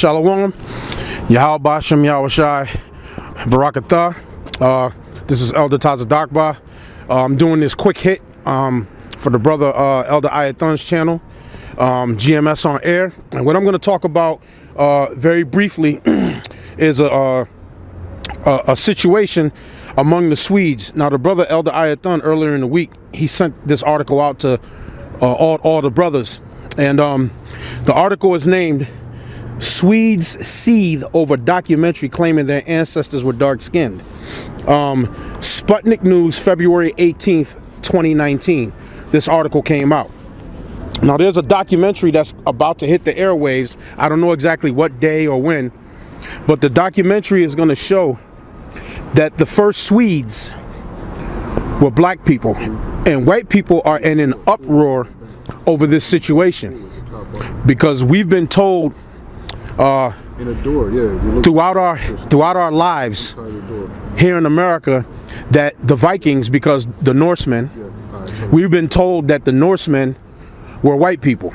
Shalom, Yahal Bashem, Yahushai, Barakatah. This is Elder Taza Darkba. I'm doing this quick hit for the brother Elder Ayathun's channel, GMS on air. And what I'm going to talk about very briefly is a situation among the Swedes. Now, the brother Elder Ayathun earlier in the week, he sent this article out to all the brothers. And the article is named Swedes Seethe Over Documentary Claiming Their Ancestors Were Dark-Skinned. Sputnik News, February 18th, 2019. This article came out. Now, there's a documentary that's about to hit the airwaves. I don't know exactly what day or when, but the documentary is going to show that the first Swedes were black people, and white people are in an uproar over this situation because we've been told throughout our lives here in America that the Vikings, because the Norsemen, we've been told that the Norsemen were white people.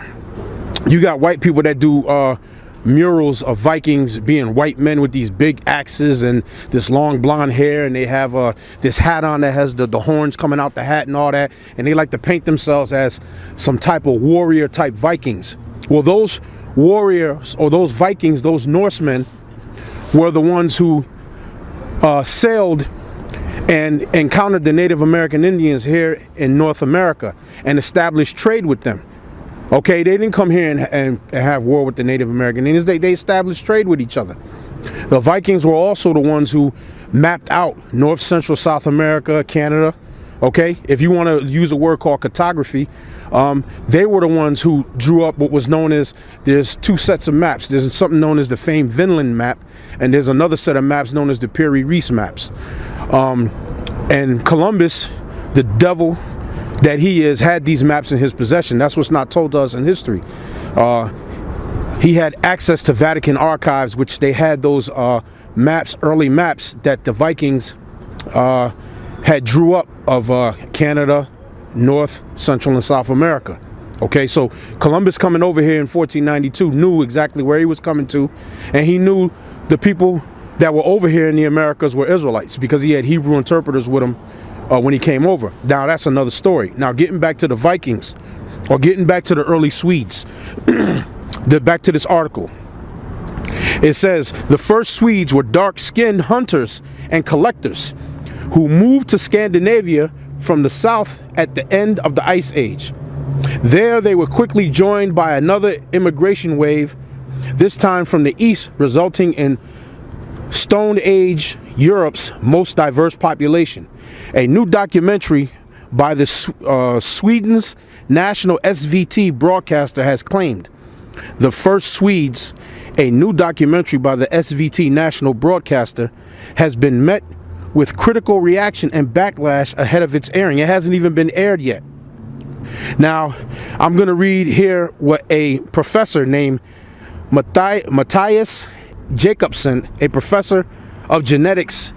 You got white people that do murals of Vikings being white men with these big axes and this long blonde hair, and they have this hat on that has the horns coming out the hat and all that, and they like to paint themselves as some type of warrior type Vikings. Well, those warriors or those Vikings, those Norsemen, were the ones who sailed and encountered the Native American Indians here in North America and established trade with them. Okay, they didn't come here and have war with the Native American Indians. They established trade with each other. The Vikings were also the ones who mapped out North, Central, South America, Canada. Okay, if you want to use a word called cartography, they were the ones who drew up what was known as, there's two sets of maps. There's something known as the famed Vinland map, and there's another set of maps known as the Piri-Reis maps. And Columbus, the devil that he is, had these maps in his possession. That's what's not told to us in history. He had access to Vatican archives, which they had those maps, early maps that the Vikings had drew up of Canada, North, Central, and South America. Okay, so Columbus coming over here in 1492 knew exactly where he was coming to, and he knew the people that were over here in the Americas were Israelites because he had Hebrew interpreters with him when he came over. Now, that's another story. Now, getting back to the Vikings, or getting back to the early Swedes, back to this article. It says, the first Swedes were dark-skinned hunters and collectors who moved to Scandinavia from the south at the end of the Ice Age. There, they were quickly joined by another immigration wave, this time from the east, resulting in Stone Age Europe's most diverse population. A new documentary by the Sweden's national SVT broadcaster has claimed the first Swedes. A new documentary by the SVT national broadcaster has been met with critical reaction and backlash ahead of its airing. It hasn't even been aired yet. Now, I'm going to read here what a professor named Matthias Jacobson, a professor of genetics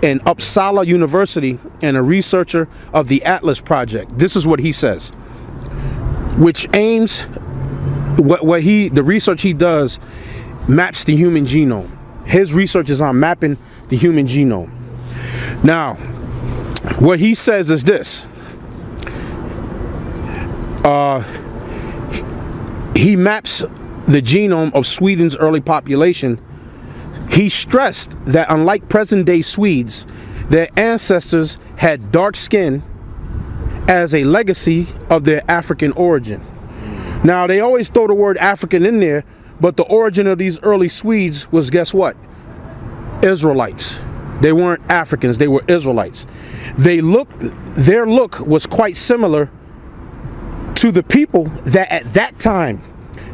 in Uppsala University and a researcher of the Atlas Project. This is what he says, which aims, the research he does maps the human genome. His research is on mapping the human genome. Now, what he says is this. He maps the genome of Sweden's early population. He stressed that unlike present-day Swedes, their ancestors had dark skin as a legacy of their African origin. Now, they always throw the word African in there, but the origin of these early Swedes was, guess what? Israelites. They weren't Africans, they were Israelites. Their look was quite similar to the people that at that time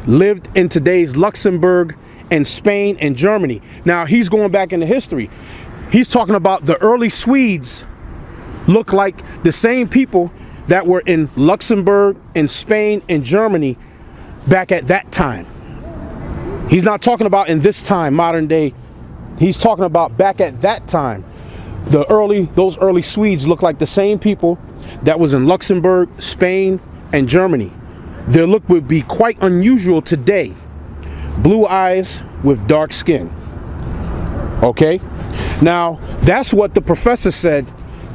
lived in today's Luxembourg and Spain and Germany. Now, he's going back into history. He's talking about the early Swedes look like the same people that were in Luxembourg and Spain and Germany back at that time. He's not talking about in this time, modern day. He's talking about back at that time. Those early Swedes look like the same people that was in Luxembourg, Spain, and Germany. Their look would be quite unusual today. Blue eyes, with dark skin. Okay? Now, that's what the professor said,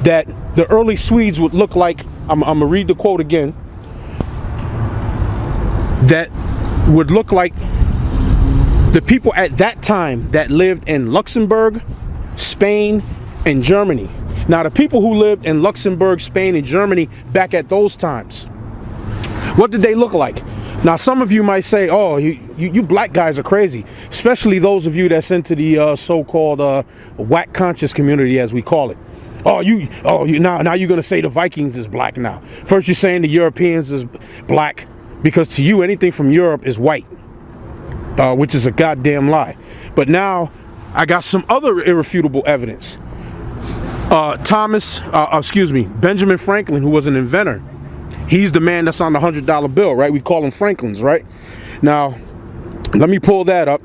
that the early Swedes would look like. I'm going to read the quote again. That would look like the people at that time that lived in Luxembourg, Spain, and Germany. Now, the people who lived in Luxembourg, Spain, and Germany back at those times, what did they look like? Now, some of you might say, oh, you black guys are crazy, especially those of you that's into the so-called whack conscious community, as we call it. Now you're going to say the Vikings is black now. First you're saying the Europeans is black, because to you, anything from Europe is white, which is a goddamn lie. But now I got some other irrefutable evidence. Benjamin Franklin, who was an inventor, he's the man that's on the $100 bill, right? We call him Franklin's, right? Now, let me pull that up.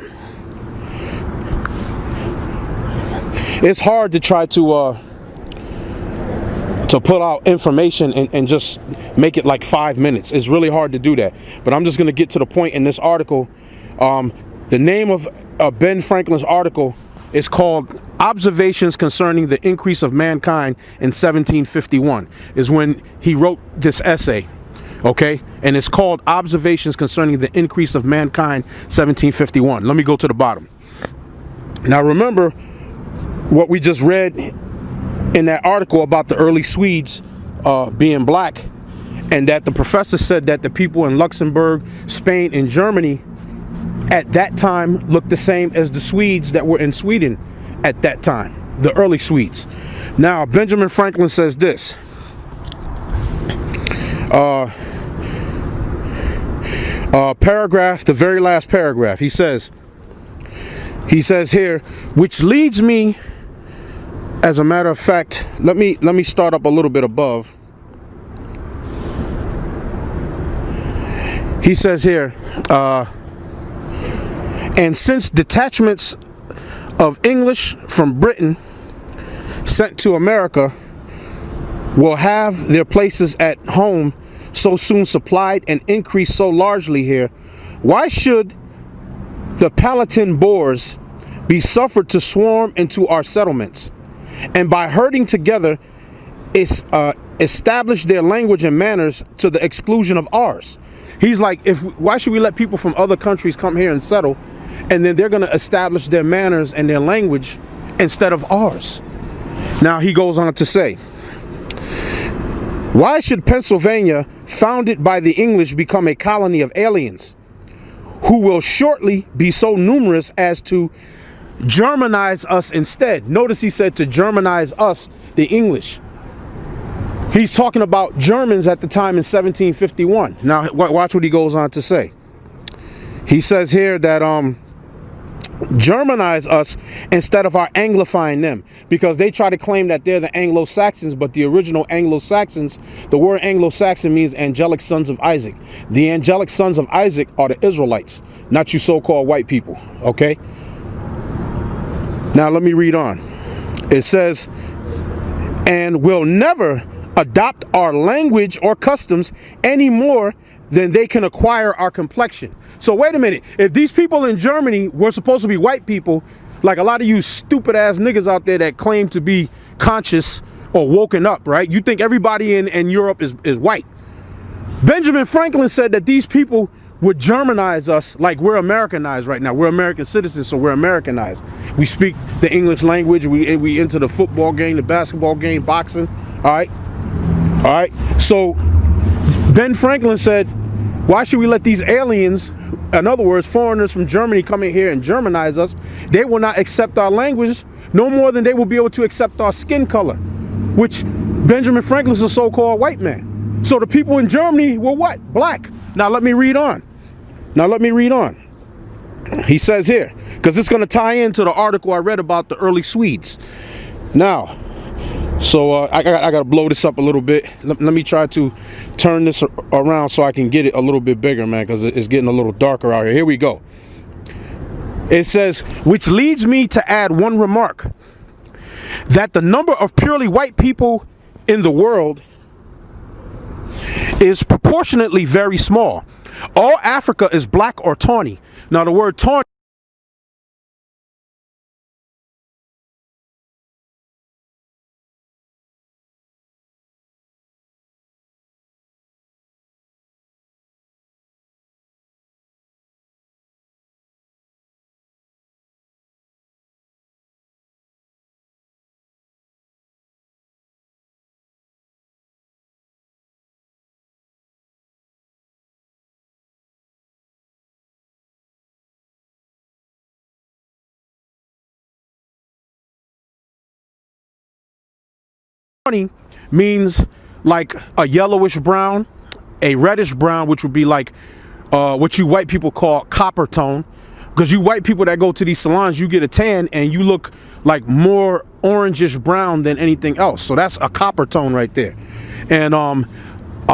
It's hard to try to put out information and just make it like 5 minutes. It's really hard to do that. But I'm just going to get to the point in this article. The name of Ben Franklin's article is called Observations Concerning the Increase of Mankind in 1751, is when he wrote this essay, okay? And it's called Observations Concerning the Increase of Mankind, 1751. Let me go to the bottom. Now, remember what we just read in that article about the early Swedes being black, and that the professor said that the people in Luxembourg, Spain, and Germany at that time looked the same as the Swedes that were in Sweden at that time, the early Swedes. Now, Benjamin Franklin says this. Paragraph, the very last paragraph, he says here, which leads me, as a matter of fact, let me start up a little bit above. He says here, and since detachments of English from Britain sent to America will have their places at home so soon supplied and increased so largely here, why should the Palatine Boers be suffered to swarm into our settlements, and by herding together establish their language and manners to the exclusion of ours? He's like, why should we let people from other countries come here and settle, and then they're going to establish their manners and their language instead of ours? Now he goes on to say, why should Pennsylvania, founded by the English, become a colony of aliens who will shortly be so numerous as to Germanize us instead? Notice he said to Germanize us, the English. He's talking about Germans at the time in 1751. Now, watch what he goes on to say. He says here that Germanize us instead of our Anglifying them, because they try to claim that they're the Anglo-Saxons, but the original Anglo-Saxons, the word Anglo-Saxon means angelic sons of Isaac. The angelic sons of Isaac are the Israelites, not you so-called white people, okay? Now let me read on. It says, and will never adopt our language or customs any more than they can acquire our complexion. So wait a minute, if these people in Germany were supposed to be white people, like a lot of you stupid ass niggas out there that claim to be conscious or woken up, right? You think everybody in Europe is white. Benjamin Franklin said that these people would Germanize us like we're Americanized right now. We're American citizens, so we're Americanized. We speak the English language, we into the football game, the basketball game, boxing, all right? All right, so Ben Franklin said, why should we let these aliens, in other words, foreigners from Germany, come in here and Germanize us? They will not accept our language no more than they will be able to accept our skin color, which Benjamin Franklin is a so-called white man. So the people in Germany were what? Black. Now let me read on. He says here, because it's going to tie into the article I read about the early Swedes. Now, so I got to blow this up a little bit. Let me try to turn this around so I can get it a little bit bigger, man, because it's getting a little darker out here. Here we go. It says, which leads me to add one remark, that the number of purely white people in the world is proportionately very small. All Africa is black or tawny. Now the word tawny means like a yellowish brown, a reddish brown, which would be like what you white people call copper tone. Because you white people that go to these salons, you get a tan and you look like more orangish brown than anything else. So that's a copper tone right there. And a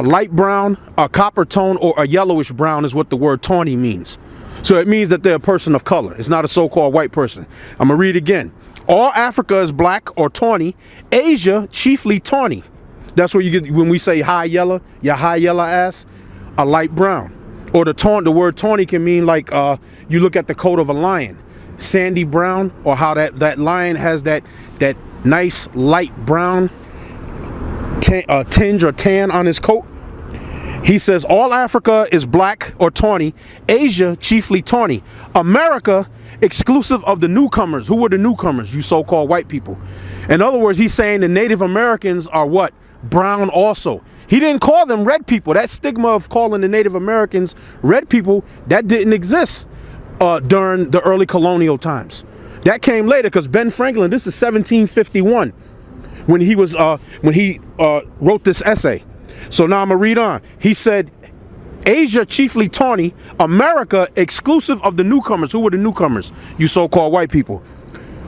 light brown, a copper tone, or a yellowish brown is what the word tawny means. So it means that they're a person of color. It's not a so-called white person. I'm gonna read again. All Africa is black or tawny. Asia, chiefly tawny. That's where you get, when we say high yellow, your high yellow ass, a light brown. Or the word tawny can mean like you look at the coat of a lion, sandy brown, or how that lion has that nice light brown tinge or tan on his coat. He says all Africa is black or tawny. Asia, chiefly tawny. America, exclusive of the newcomers. Who were the newcomers? You so-called white people. In other words, he's saying the Native Americans are what? Brown also. He didn't call them red people. That stigma of calling the Native Americans red people, that didn't exist during the early colonial times. That came later because Ben Franklin, this is 1751, when he wrote this essay. So now I'm gonna read on. He said, Asia chiefly tawny, America exclusive of the newcomers. Who were the newcomers? You so-called white people.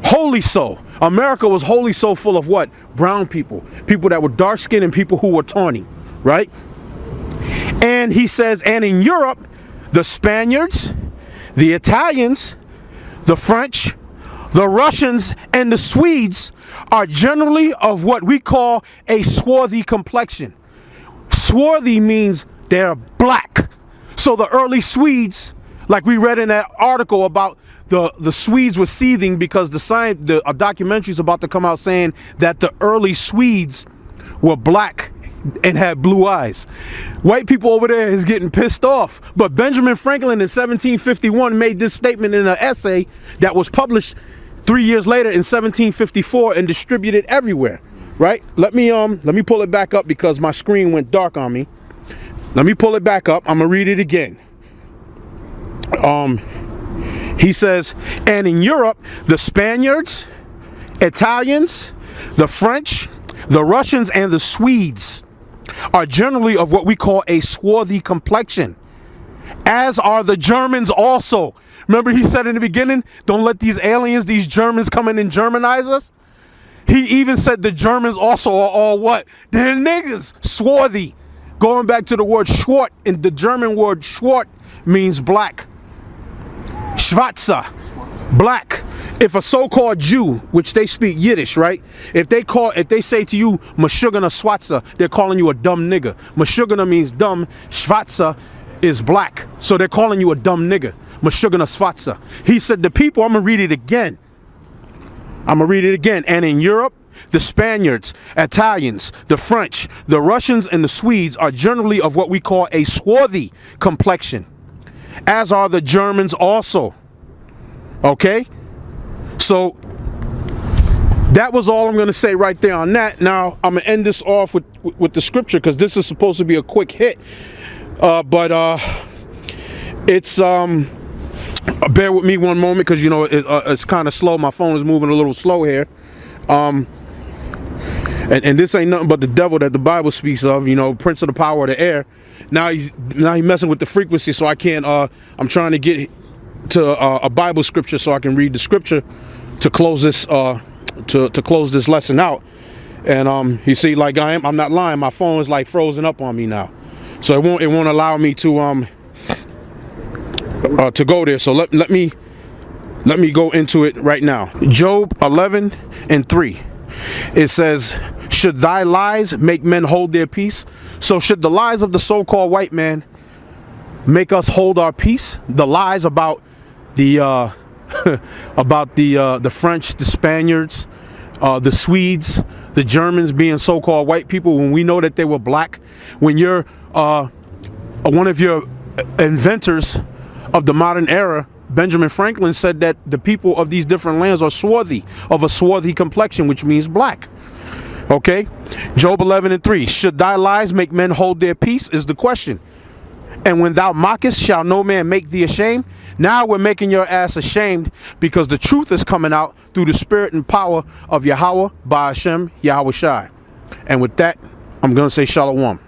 Wholly so. America was wholly so full of what? Brown people. People that were dark skinned and people who were tawny, right? And he says, and in Europe, the Spaniards, the Italians, the French, the Russians, and the Swedes are generally of what we call a swarthy complexion. Swarthy means they're black. So the early Swedes, like we read in that article about the Swedes were seething because a documentary is about to come out saying that the early Swedes were black and had blue eyes. White people over there is getting pissed off. But Benjamin Franklin in 1751 made this statement in an essay that was published 3 years later in 1754 and distributed everywhere. Right? Let me pull it back up because my screen went dark on me. Let me pull it back up. I'm gonna read it again. He says, and in Europe, the Spaniards, Italians, the French, the Russians, and the Swedes are generally of what we call a swarthy complexion, as are the Germans also. Remember he said in the beginning, don't let these aliens, these Germans come in and Germanize us? He even said the Germans also are all what? They're niggas, swarthy. Going back to the word Schwart, and the German word Schwart means black. Schwarzer, black. If a so-called Jew, which they speak Yiddish, right? If they say to you, Mashugana Swatzer, they're calling you a dumb nigga. Mashugana means dumb. Schwarzer is black. So they're calling you a dumb nigga. Mashugana Swatzer. He said the people, I'm going to read it again. And in Europe, the Spaniards, Italians, the French, the Russians, and the Swedes are generally of what we call a swarthy complexion, as are the Germans also. Okay? So that was all I'm going to say right there on that. Now, I'm going to end this off with the scripture because this is supposed to be a quick hit. But it's... bear with me one moment because, you know, it's kind of slow. My phone is moving a little slow here. And this ain't nothing but the devil that the Bible speaks of, you know, prince of the power of the air. Now he's messing with the frequency, so I can't, I'm trying to get to a Bible scripture so I can read the scripture to close this, to close this lesson out. And you see, like I'm not lying, my phone is like frozen up on me now. So it won't allow me to go there. So let me go into it right now. Job 11:3. It says, should thy lies make men hold their peace? So should the lies of the so-called white man make us hold our peace? The lies about the the French, the Spaniards, the Swedes, the Germans being so-called white people when we know that they were black. When you're one of your inventors of the modern era, Benjamin Franklin, said that the people of these different lands are swarthy, of a swarthy complexion, which means black. Okay? Job 11:3. Should thy lies make men hold their peace is the question. And when thou mockest, shall no man make thee ashamed? Now we're making your ass ashamed because the truth is coming out through the spirit and power of Yahweh by Hashem Yahweh Shai. And with that, I'm going to say shalom.